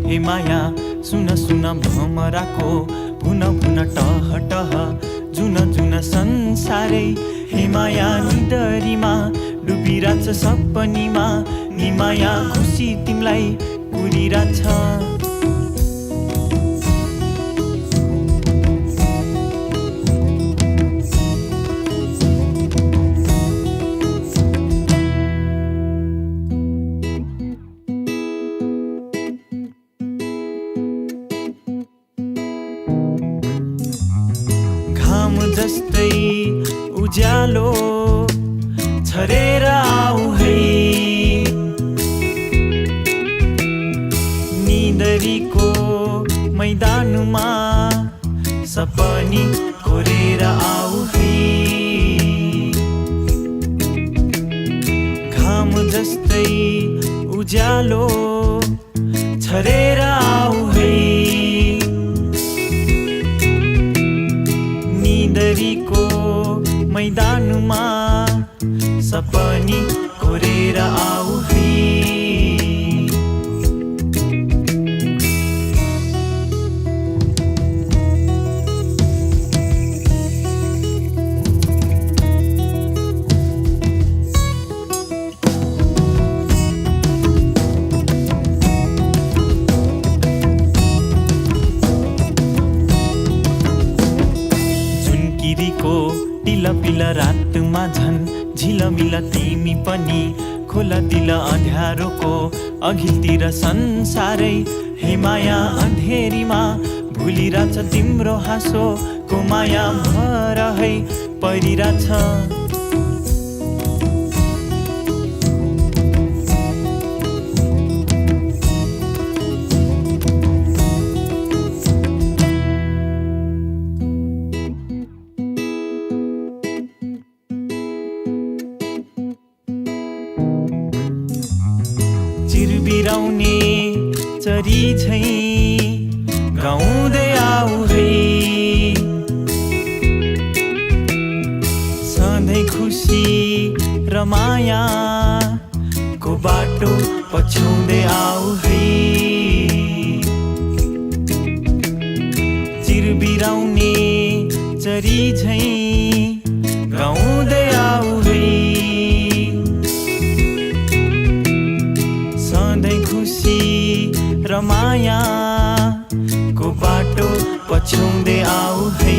हे माया सुन सुन भमराको पुन पुन टह टह जुन जुन संसारै हे माया निदरीमा डुबिरहेछ सपनीमा नि माया खुसी तिमलाई कुरिरहेछ जस्तै उज्यालो छरेर आऊ है निदरीको मैदानमा सपनी कोरेर आऊ है घाम जस्तै उज्यालो छरेर आऊ है निदरीको मैदानमा सपनी कोरेर आऊ है टिला पिला रातमा झन् झिलमिल तिमी पनि खोला दिल अँध्यारोको अघिल्तिर संसारै हे माया अँधेरीमा भुलिरहेछ तिम्रो हाँसोको माया भर है परिरहेछ चिरबिराउने चरी झैं गाउँदै आऊ है सधैँ खुसी र मायाको बाटो पछ्याउँदै आऊ है चिरबिराउने चरी झैं गाउँदै आऊ है खुसी र मायाको बाटो पछ्याउँदै आऊ है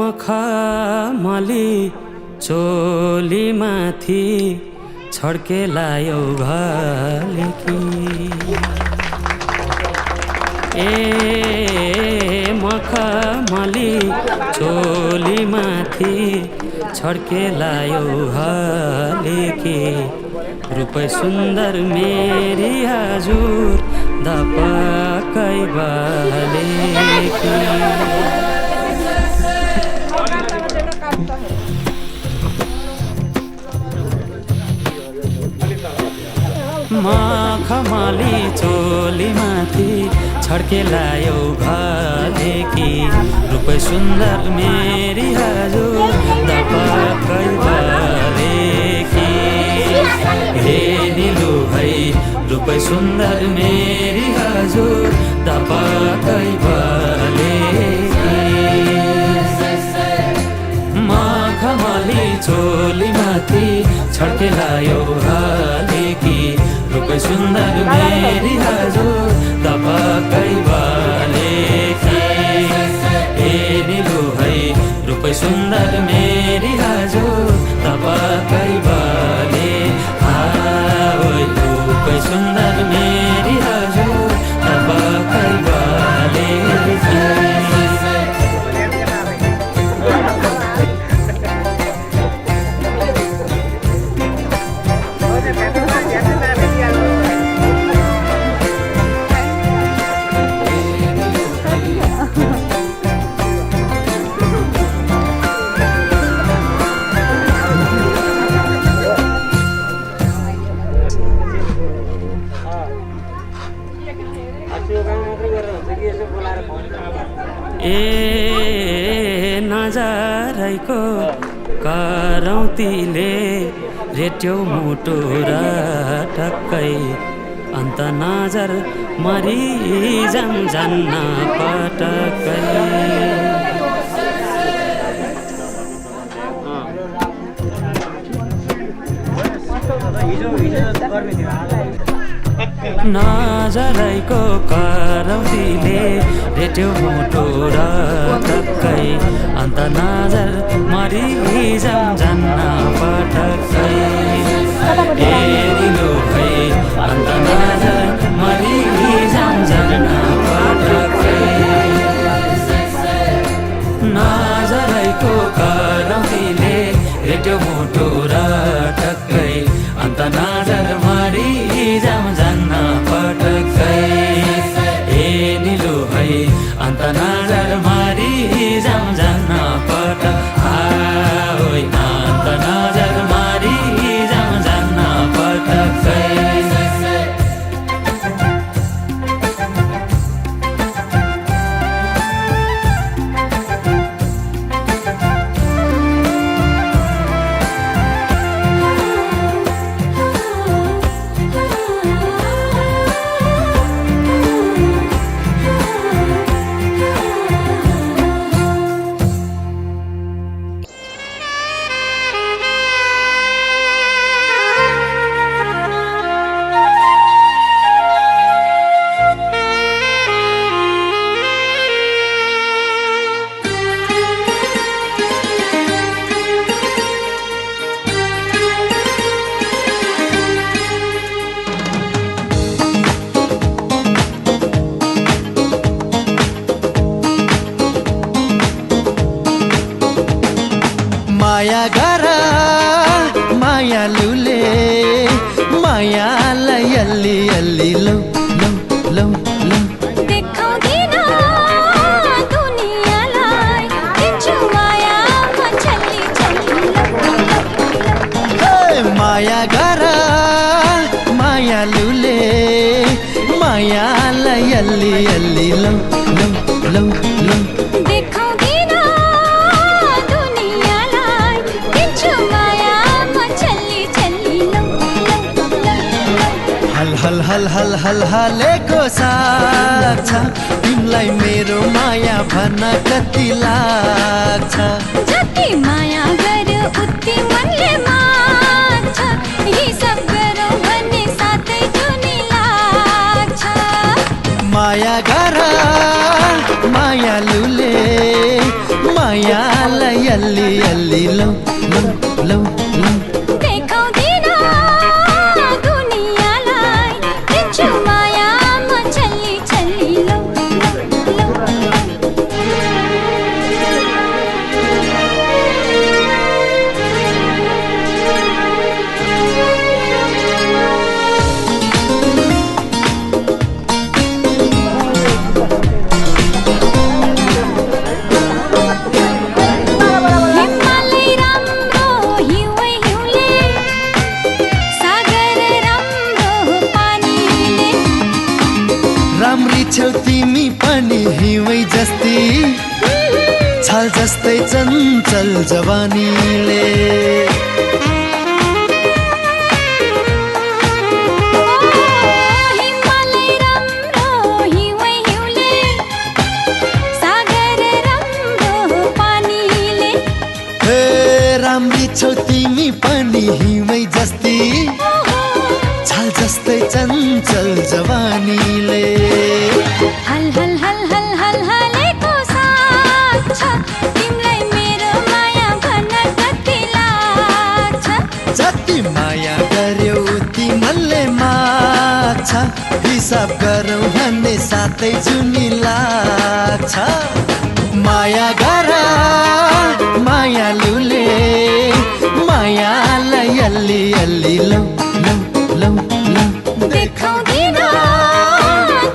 मखमली चोली माथि छड्केलायो घलेकी मखमली चोली माथि छड्केलायो घलेकी रूपै सुन्दर मेरी हजुर दपकै बलेकी मखमली चोली माथि छड्केलायो घलेकी रूपै सुन्दर मेरी हजुर दपकै बलेकी हे निलु भाइ रूपै सुन्दर मेरी हजुर दपकै बलेकी मखमली चोली माथि छड्केलायो घलेकी रूपै सुन्दर मेरी हजुर दपकै बलेकी हे निलु है रूपै सुन्दर मेरी हजुर दपकै बले रूपै सुन्दर मेरी हजुर दपकै बलेकी करौतीले रेट्यो मुटु र ठक्कै अन्त नजर मरि जान्न पटक्कै नजरैको करौतीले रेट्यो मुटु र ठक्कै अन्त नजर मरि जान्न पटक्कै हेरिलो है अन्त नजर मरि जान्न पटक्कै नजरैको करौतीले रेट्यो मुटु र ठक्कै अन्त नजर मरि जान्न पटक्कै ए निलो है अन्त नजर मरि जान्न पटक्कै अन्त नजर मरि जान्न पटक्कै माया गर मायालुले मायालाई अल्ली अल्ली लौ लौ लौ लौ देखाउँदिन दुनियाँलाई दिन्छु माया म छल्ली छल्ली माया गर मायालुले मायालाई अल्ली अल्ली लौ लौ लौ लौ देखाउँदिन दुनियाँलाई दिन्छु माया म छल्ली छल्ली हल हल हल हल हल हलेको साथ छ तिमीलाई मेरो माया भन्न कति लाग्छ जति माया गर्यो उति मनले माग्छ हिसाब गरौँ भन्ने साथै जुनी लाग्छ माया गर मायालुले मायालाई अल्ली अल्ली लौ लौ लौ लौ देखाउँदिन दुनियाँलाई दिन्छु माया म छल्ली छल्ली लौ लौ हिमालय राम्रो हिउँ हिउँले सागर राम्रो पानीले राम्री छौ तिमी पनि हिउँ जस्ती छाल जस्तै चञ्चल जवानीले हिमालय राम्रो हिउँ हिउँले सागर राम्रो पानीले हे राम्री छौ तिमी पनि हिउँ जस्ती छाल जस्तै चञ्चल जवानीले हल हल हल हल हल हलेको साथ छ तिमीलाई मेरो माया भन्न कति लाग्छ जति माया गर्यो उति मनले माग्छ हिसाब गरौँ भन्ने साथै जुनी लाग्छ माया गर मायालुले मायालाई अल्ली अल्ली लौ लौ लौ लौ देखाउँदिन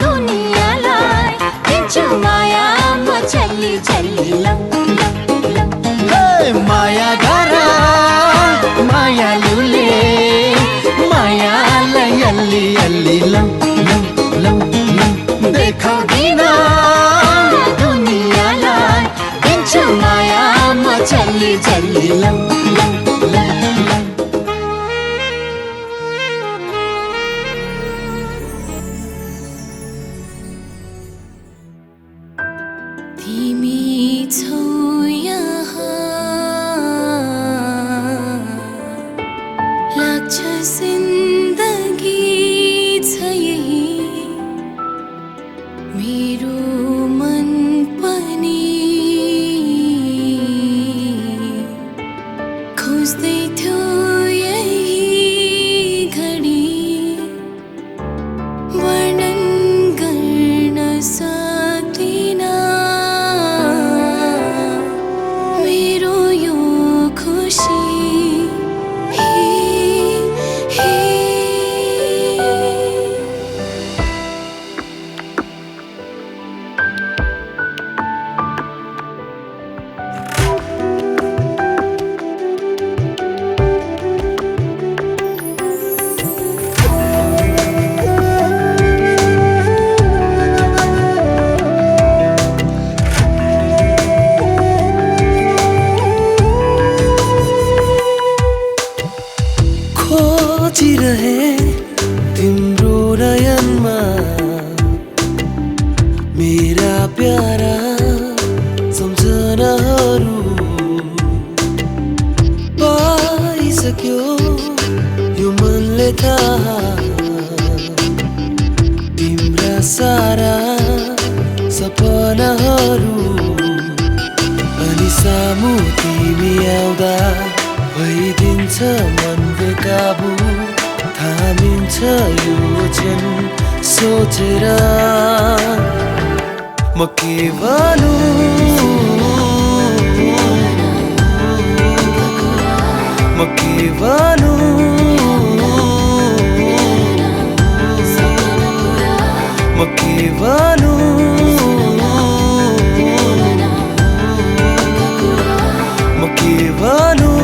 दुनियाँलाई दिन्छु माया म छल्ली छल्ली लौ लौ लौ माया गर मायालुले मायालाई अल्ली अल्ली लौ लौ लौ लौ देखाउँदिन दुनियाँलाई दिन्छु माया म छल्ली छल्ली लौ लौ लौ जिन्दगी छ यही मेरो मन पनि खोज्दै थियो यही घडी वर्णन गर्न सक्दिन मेरो यो खुसी खोजिरहे तिम्रो नयनमा मेरा प्यारा सम्झनाहरू पाइसक्यो यो मनले थाहा तिम्रा सारा सपनाहरू अनि सामु तिमी आउँदा भइदिन्छ मन बेकाबु थामिन्छ यो क्षण सोचेर म के भनौँ म के भनौँ म के भनौँ म के भनौँ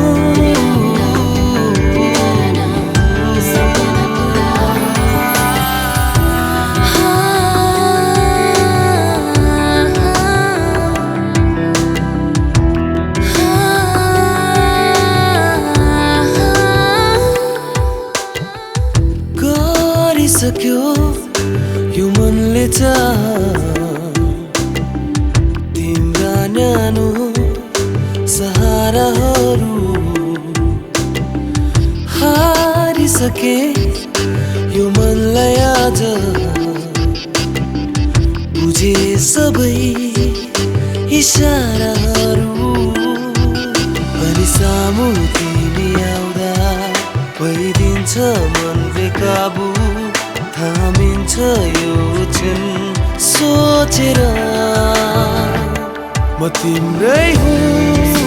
गरिसक्यो यो मनले चाह तिम्रा न्यानो सहाराहरू हारिसके यो मनलाई आज बुझे सबै इशाराहरू अनि सामु तिमी आउँदा भइदिन्छ मन बेकाबु थामिन्छ यो क्षण सोचेर म तिम्रै हुँ